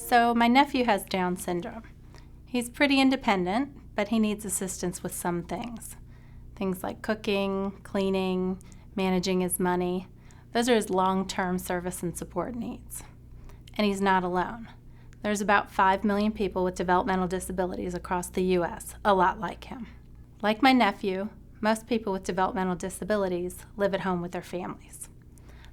So my nephew has Down syndrome. He's pretty independent, but he needs assistance with some things. Things like cooking, cleaning, managing his money. Those are his long-term service and support needs. And he's not alone. There's about 5 million people with developmental disabilities across the U.S., a lot like him. Like my nephew, most people with developmental disabilities live at home with their families.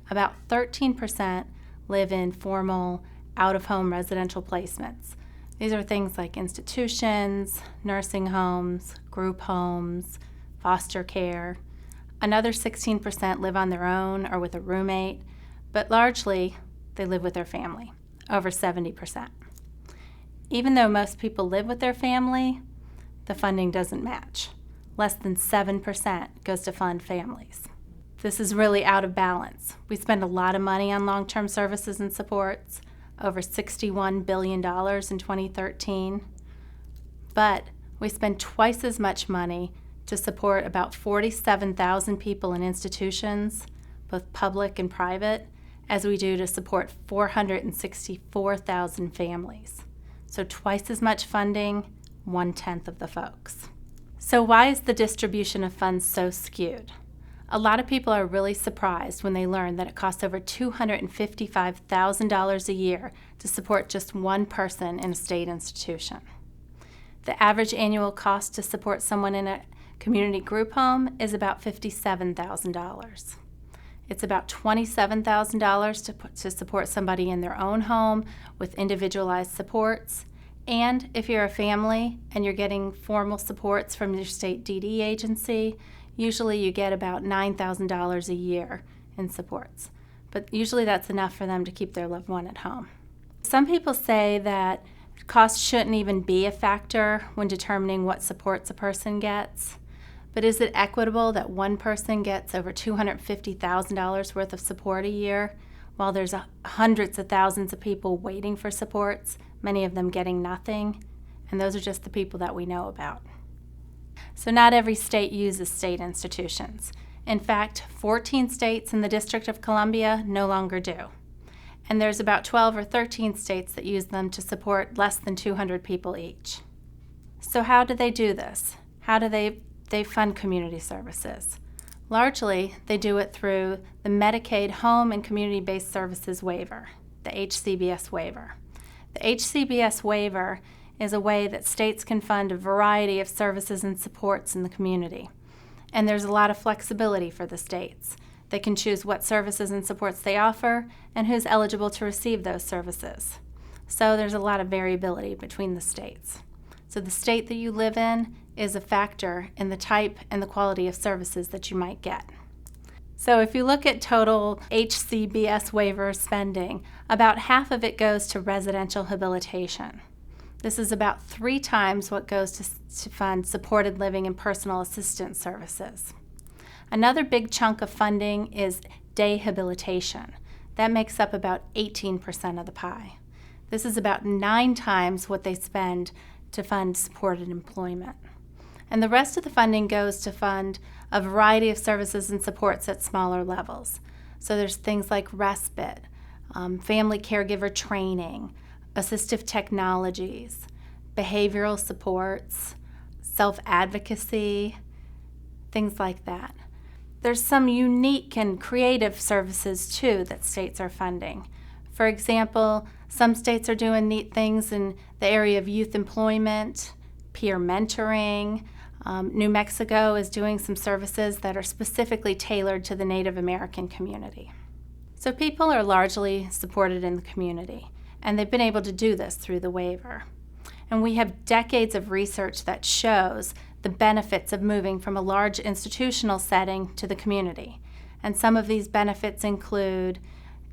About 13% live in formal, out-of-home residential placements. These are things like institutions, nursing homes, group homes, foster care. Another 16% live on their own or with a roommate, but largely they live with their family, over 70%. Even though most people live with their family, the funding doesn't match. Less than 7% goes to fund families. This is really out of balance. We spend a lot of money on long-term services and supports, over $61 billion in 2013, but we spend twice as much money to support about 47,000 people in institutions, both public and private, as we do to support 464,000 families. So twice as much funding, 1/10 of the folks. So why is the distribution of funds so skewed? A lot of people are really surprised when they learn that it costs over $255,000 a year to support just one person in a state institution. The average annual cost to support someone in a community group home is about $57,000. It's about $27,000 to support somebody in their own home with individualized supports. And if you're a family and you're getting formal supports from your state DD agency, usually you get about $9,000 a year in supports. But usually that's enough for them to keep their loved one at home. Some people say that cost shouldn't even be a factor when determining what supports a person gets. But is it equitable that one person gets over $250,000 worth of support a year while there's hundreds of thousands of people waiting for supports, many of them getting nothing? And those are just the people that we know about. So not every state uses state institutions. In fact, 14 states in the District of Columbia no longer do. And there's about 12 or 13 states that use them to support less than 200 people each. So how do they do this? How do they fund community services? Largely, they do it through the Medicaid Home and Community-Based Services Waiver, the HCBS Waiver. The HCBS Waiver is a way that states can fund a variety of services and supports in the community. And there's a lot of flexibility for the states. They can choose what services and supports they offer and who's eligible to receive those services. So there's a lot of variability between the states. So the state that you live in is a factor in the type and the quality of services that you might get. So if you look at total HCBS waiver spending, about half of it goes to residential habilitation. This is about 3 times what goes to fund supported living and personal assistance services. Another big chunk of funding is day habilitation. That makes up about 18% of the pie. This is about 9 times what they spend to fund supported employment. And the rest of the funding goes to fund a variety of services and supports at smaller levels. So there's things like respite, family caregiver training, assistive technologies, behavioral supports, self-advocacy, things like that. There's some unique and creative services, too, that states are funding. For example, some states are doing neat things in the area of youth employment, peer mentoring. New Mexico is doing some services that are specifically tailored to the Native American community. So people are largely supported in the community, and they've been able to do this through the waiver. And we have decades of research that shows the benefits of moving from a large institutional setting to the community. And some of these benefits include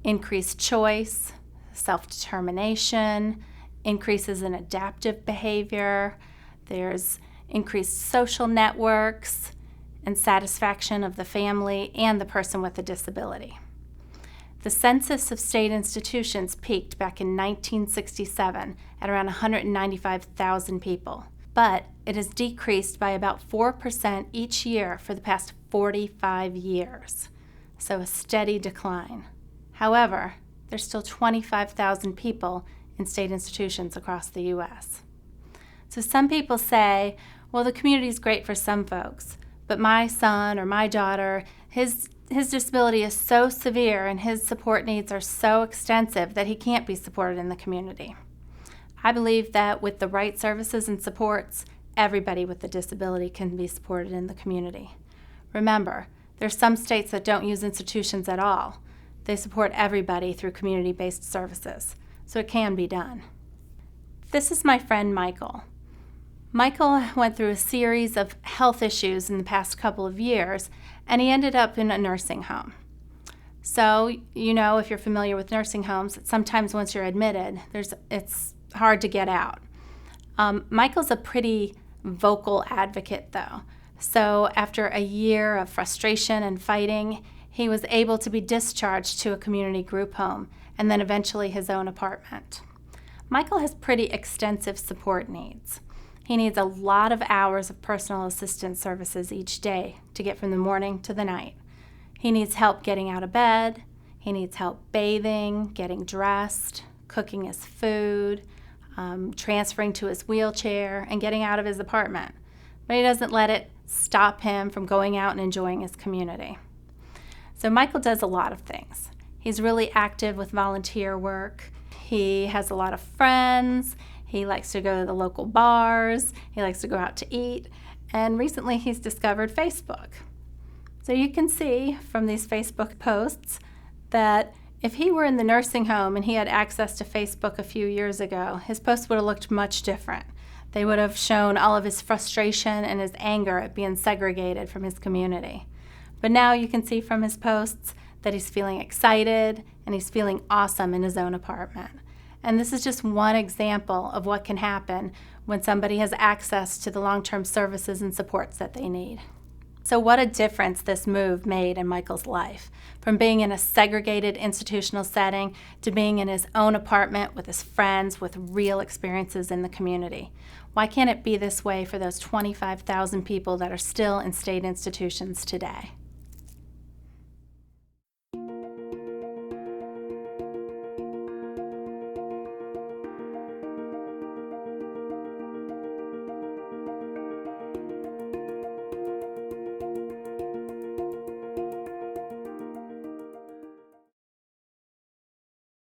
increased choice, self-determination, increases in adaptive behavior, there's increased social networks, and satisfaction of the family and the person with a disability. The census of state institutions peaked back in 1967 at around 195,000 people, but it has decreased by about 4% each year for the past 45 years, so a steady decline. However, there's still 25,000 people in state institutions across the U.S. So some people say, well, the community is great for some folks, but my son or my daughter, his disability is so severe and his support needs are so extensive that he can't be supported in the community. I believe that with the right services and supports, everybody with a disability can be supported in the community. Remember, there's some states that don't use institutions at all. They support everybody through community-based services, so it can be done. This is my friend Michael. Michael went through a series of health issues in the past couple of years, and he ended up in a nursing home. So, if you're familiar with nursing homes, sometimes once you're admitted, it's hard to get out. Michael's a pretty vocal advocate, though. So after a year of frustration and fighting, he was able to be discharged to a community group home and then eventually his own apartment. Michael has pretty extensive support needs. He needs a lot of hours of personal assistance services each day to get from the morning to the night. He needs help getting out of bed. He needs help bathing, getting dressed, cooking his food, transferring to his wheelchair, and getting out of his apartment. But he doesn't let it stop him from going out and enjoying his community. So Michael does a lot of things. He's really active with volunteer work. He has a lot of friends. He likes to go to the local bars. He likes to go out to eat. And recently he's discovered Facebook. So you can see from these Facebook posts that if he were in the nursing home and he had access to Facebook a few years ago, his posts would have looked much different. They would have shown all of his frustration and his anger at being segregated from his community. But now you can see from his posts that he's feeling excited and he's feeling awesome in his own apartment. And this is just one example of what can happen when somebody has access to the long-term services and supports that they need. So what a difference this move made in Michael's life, from being in a segregated institutional setting to being in his own apartment with his friends with real experiences in the community. Why can't it be this way for those 25,000 people that are still in state institutions today?